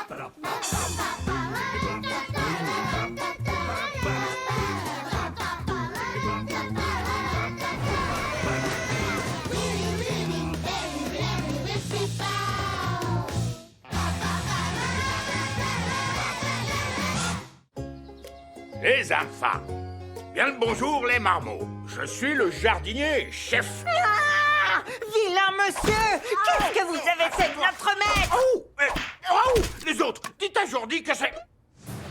Les enfants, bien le bonjour les marmots. Je suis le jardinier chef. Ah, vilain monsieur! Qu'est-ce que vous avez fait de notre maître? Oh, les autres, dites à Jordi que c'est...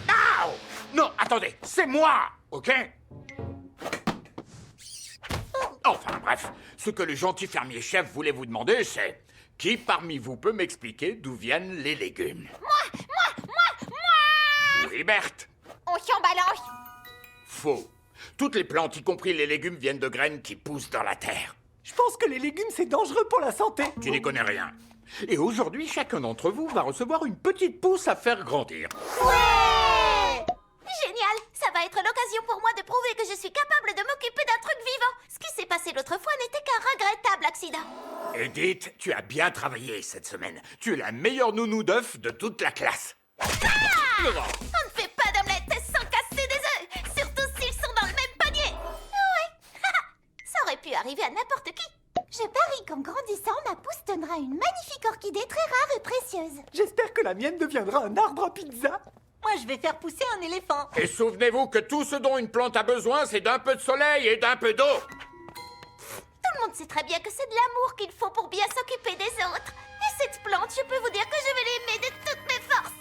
Ah, non, attendez, c'est moi, ok? Enfin bref, ce que le gentil fermier chef voulait vous demander, c'est... Qui parmi vous peut m'expliquer d'où viennent les légumes? Moi! Oui, Berthe. On s'embalance. Faux. Toutes les plantes, y compris les légumes, viennent de graines qui poussent dans la terre. Je pense que les légumes, c'est dangereux pour la santé. Tu n'y connais rien. Et aujourd'hui, chacun d'entre vous va recevoir une petite pousse à faire grandir. Ouais! Génial! Ça va être l'occasion pour moi de prouver que je suis capable de m'occuper d'un truc vivant. Ce qui s'est passé l'autre fois n'était qu'un regrettable accident. Edith, tu as bien travaillé cette semaine. Tu es la meilleure nounou d'œufs de toute la classe. Ah! On ne fait pas d'omelette sans casser des œufs, surtout s'ils sont dans le même panier. Ouais, ça aurait pu arriver à n'importe qui. Je parie qu'en grandissant, ma pousse donnera une magnifique orchidée très rare et précieuse. J'espère que la mienne deviendra un arbre à pizza. Moi, je vais faire pousser un éléphant. Et souvenez-vous que tout ce dont une plante a besoin, c'est d'un peu de soleil et d'un peu d'eau. Tout le monde sait très bien que c'est de l'amour qu'il faut pour bien s'occuper des autres. Et cette plante, je peux vous dire que je vais l'aimer de toutes mes forces.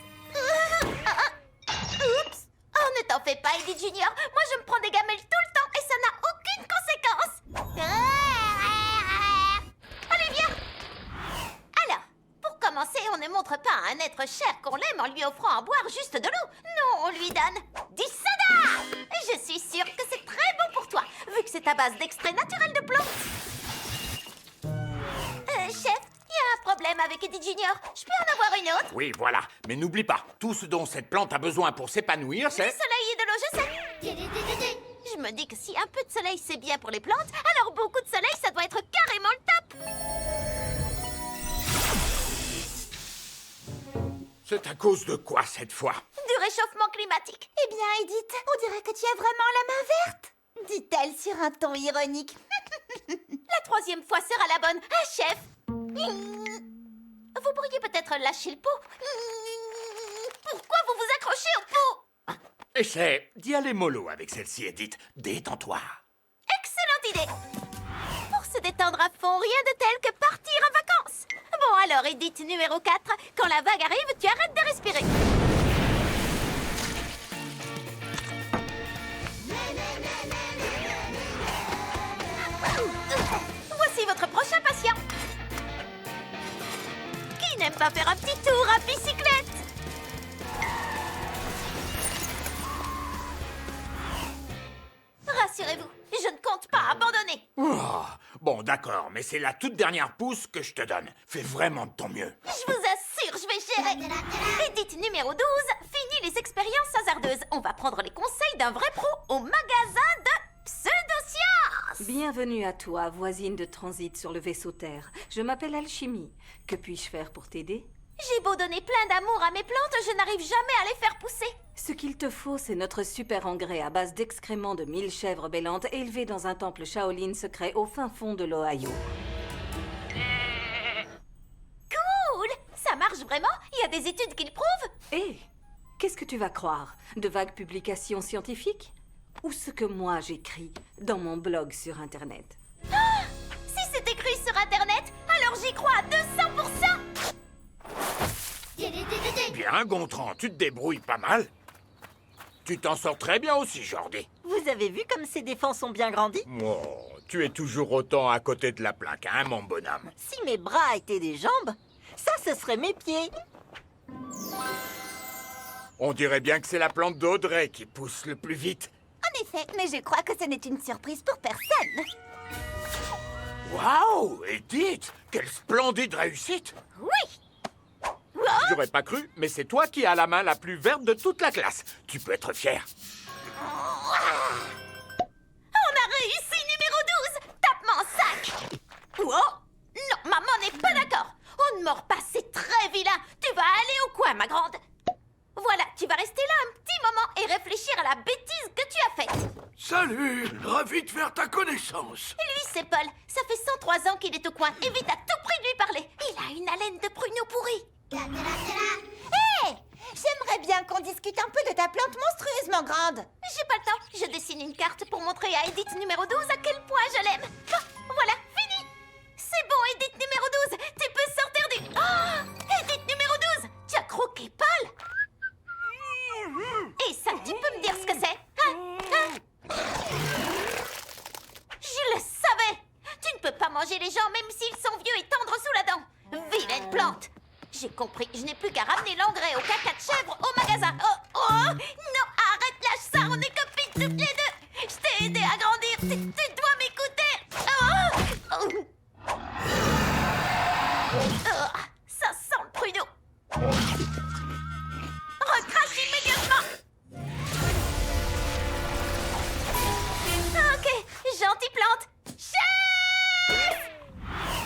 Oups! Oh, ne t'en fais pas, Eddie Junior. Moi, je me prends des gamelles tout le temps et ça n'a aucune conséquence. Allez, viens! Alors, pour commencer, on ne montre pas à un être cher qu'on l'aime en lui offrant à boire juste de l'eau. Non, on lui donne du soda! Et je suis sûre que c'est très bon pour toi, vu que c'est à base d'extrait naturel de plantes. Chef, il y a un problème avec Eddie Junior. Je peux en avoir une autre? Oui, voilà. Mais n'oublie pas, tout ce dont cette plante a besoin pour s'épanouir, Du c'est... soleil et de l'eau, je sais. Je me dis que si un peu de soleil c'est bien pour les plantes, alors beaucoup de soleil ça doit être carrément le top. C'est à cause de quoi cette fois? Du réchauffement climatique. Eh bien, Edith, on dirait que tu as vraiment la main verte, dit-elle sur un ton ironique. La troisième fois sera la bonne. Ah, chef. Vous pourriez peut-être lâcher le pot. Pourquoi vous vous accrochez au pot? Essaie d'y aller mollo avec celle-ci, Edith. Détends-toi. Excellente idée. Pour se détendre à fond, rien de tel que partir en vacances. Bon alors, Edith numéro 4, quand la vague arrive, tu arrêtes de respirer. Voici votre prochain patient. Qui n'aime pas faire un petit tour à bicyclette? Rassurez-vous, je ne compte pas abandonner. Oh, bon, d'accord, mais c'est la toute dernière pousse que je te donne. Fais vraiment de ton mieux. Je vous assure, je vais gérer. Edith numéro 12, fini les expériences hasardeuses. On va prendre les conseils d'un vrai pro au magasin de pseudosciences. Bienvenue à toi, voisine de transit sur le vaisseau Terre. Je m'appelle Alchimie. Que puis-je faire pour t'aider? J'ai beau donner plein d'amour à mes plantes, je n'arrive jamais à les faire pousser. Ce qu'il te faut, c'est notre super engrais à base d'excréments de 1000 chèvres bêlantes élevées dans un temple Shaolin secret au fin fond de l'Ohio. Cool! Ça marche vraiment? Il y a des études qui le prouvent? Hé, qu'est-ce que tu vas croire? De vagues publications scientifiques? Ou ce que moi j'écris dans mon blog sur Internet? Ah! Si c'est écrit sur Internet, alors j'y crois à 200%! Bien, Gontran, tu te débrouilles pas mal. Tu t'en sors très bien aussi, Jordi. Vous avez vu comme ses défenses sont bien grandis? Oh, tu es toujours autant à côté de la plaque, hein, mon bonhomme? Si mes bras étaient des jambes, ça, ce serait mes pieds. On dirait bien que c'est la plante d'Audrey qui pousse le plus vite. En effet, mais je crois que ce n'est une surprise pour personne. Waouh, Edith, quelle splendide réussite! Oui! J'aurais pas cru, mais c'est toi qui as la main la plus verte de toute la classe. Tu peux être fier. On a réussi, numéro 12! Tape-moi en sac! Oh! Non, maman n'est pas d'accord! On ne mord pas, c'est très vilain! Tu vas aller au coin, ma grande. Voilà, tu vas rester là un petit moment et réfléchir à la bêtise que tu as faite. Salut, ravi de faire ta connaissance. Lui, c'est Paul. Ça fait 103 ans qu'il est au coin. Évite à tout prix de lui parler. Il a une haleine de pruneau pourri. Hé! J'aimerais bien qu'on discute un peu de ta plante monstrueusement grande. J'ai pas le temps. Je dessine une carte pour montrer à Edith numéro 12 à quel point je l'aime. Bon, voilà, fini. C'est bon, Edith numéro 12. Tu peux sortir du... Oh, Edith numéro 12. Tu as croqué Paul. Et ça, tu peux me dire ce que c'est? Je le savais. Tu ne peux pas manger les gens même s'ils sont vieux et tendres sous la dent. Vilaine plante. J'ai compris. Je n'ai plus qu'à ramener l'engrais au caca de chèvre au magasin. Oh, non, arrête, lâche ça. On est copines toutes les deux. Je t'ai aidé à grandir. Tu dois m'écouter. Ça sent le pruneau. Recrache immédiatement. Ok, gentille plante. Chef!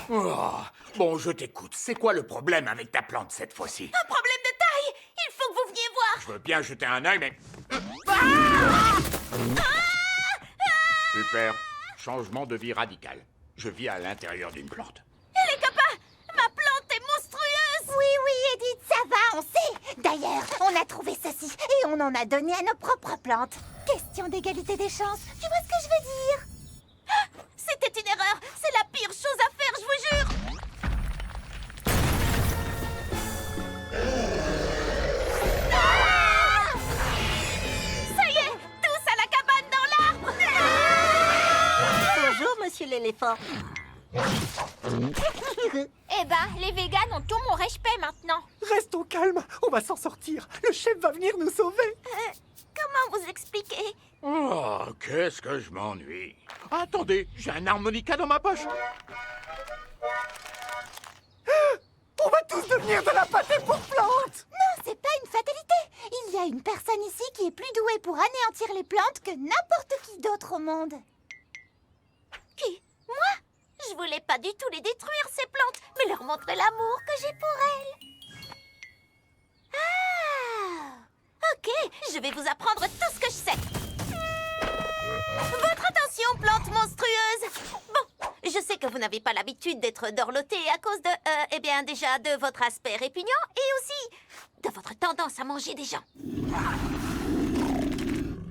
Oh, bon, je t'écoute. C'est quoi le problème avec ta plante cette fois-ci? Un problème de taille. Il faut que vous veniez voir. Je veux bien jeter un œil, mais... Super. Changement de vie radical. Je vis à l'intérieur d'une plante. Et les copains, ma plante est monstrueuse. Oui, Edith, ça va, on sait. D'ailleurs, on a trouvé ceci et on en a donné à nos propres plantes. Question d'égalité des chances, tu vois ce que je veux dire? C'était une erreur. C'est la pire chose à faire, je vous jure. Ça y est, tous à la cabane dans l'arbre. Bonjour, monsieur l'éléphant. Eh ben, les véganes ont tout mon respect maintenant. Restons calmes, on va s'en sortir. Le chef va venir nous sauver. Comment vous expliquer? Oh, qu'est-ce que je m'ennuie. Attendez, j'ai un harmonica dans ma poche. On va tous devenir de la pâté pour plantes. Non, c'est pas une fatalité. Il y a une personne ici qui est plus douée pour anéantir les plantes que n'importe qui d'autre au monde. Qui? Moi? Je voulais pas du tout les détruire, ces plantes, mais leur montrer l'amour que j'ai pour elles. Ah! Ok, je vais vous apprendre tout ce que je sais. Votre attention, plante monstrueuse. Bon, je sais que vous n'avez pas l'habitude d'être dorlotée à cause de, eh bien, déjà de votre aspect répugnant et aussi de votre tendance à manger des gens.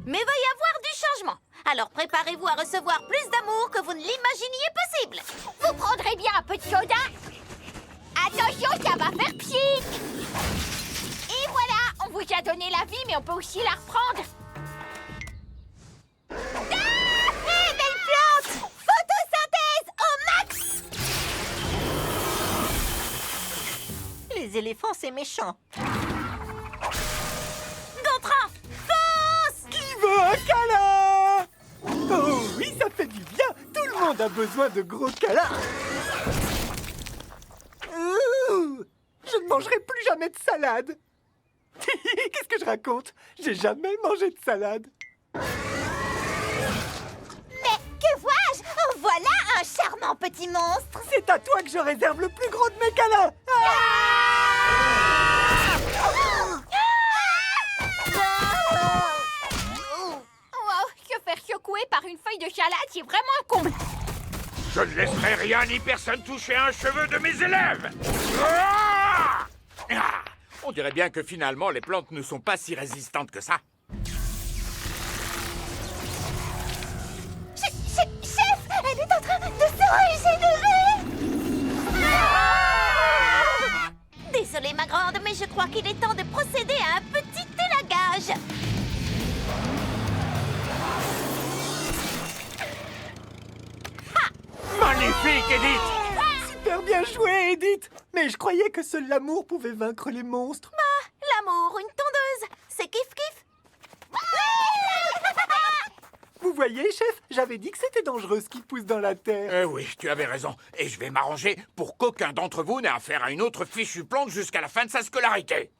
Mais va y avoir du changement. Alors préparez-vous à recevoir plus d'amour que vous ne l'imaginiez possible. Vous prendrez bien un peu de soda? Attention, ça va faire pchic! Et voilà, on vous a donné la vie, mais on peut aussi la reprendre. Hé, belle plante! Photosynthèse au max! Les éléphants, c'est méchant. Gontran, fonce! Qui veut un câlin? Oh oui, ça fait du bien. Tout le monde a besoin de gros câlins. Ouh, je ne mangerai plus jamais de salade. Qu'est-ce que je raconte? J'ai jamais mangé de salade. Mais que vois-je? Oh, voilà un charmant petit monstre! C'est à toi que je réserve le plus gros de mes câlins. Wow, se faire secouer par une feuille de salade, c'est vraiment un comble. Je ne laisserai rien ni personne toucher un cheveu de mes élèves. Ah! Ah! On dirait bien que finalement, les plantes ne sont pas si résistantes que ça. Chef, elle est en train de se régénérer! Désolée, ma grande, mais je crois qu'il est temps de procéder à un petit élagage. Magnifique, Edith! Super bien joué, Edith. Mais je croyais que seul l'amour pouvait vaincre les monstres. L'amour, une tondeuse, c'est kiff-kiff. Vous voyez, chef, j'avais dit que c'était dangereux ce qui pousse dans la terre. Eh oui, tu avais raison. Et je vais m'arranger pour qu'aucun d'entre vous n'ait affaire à une autre fichue plante jusqu'à la fin de sa scolarité.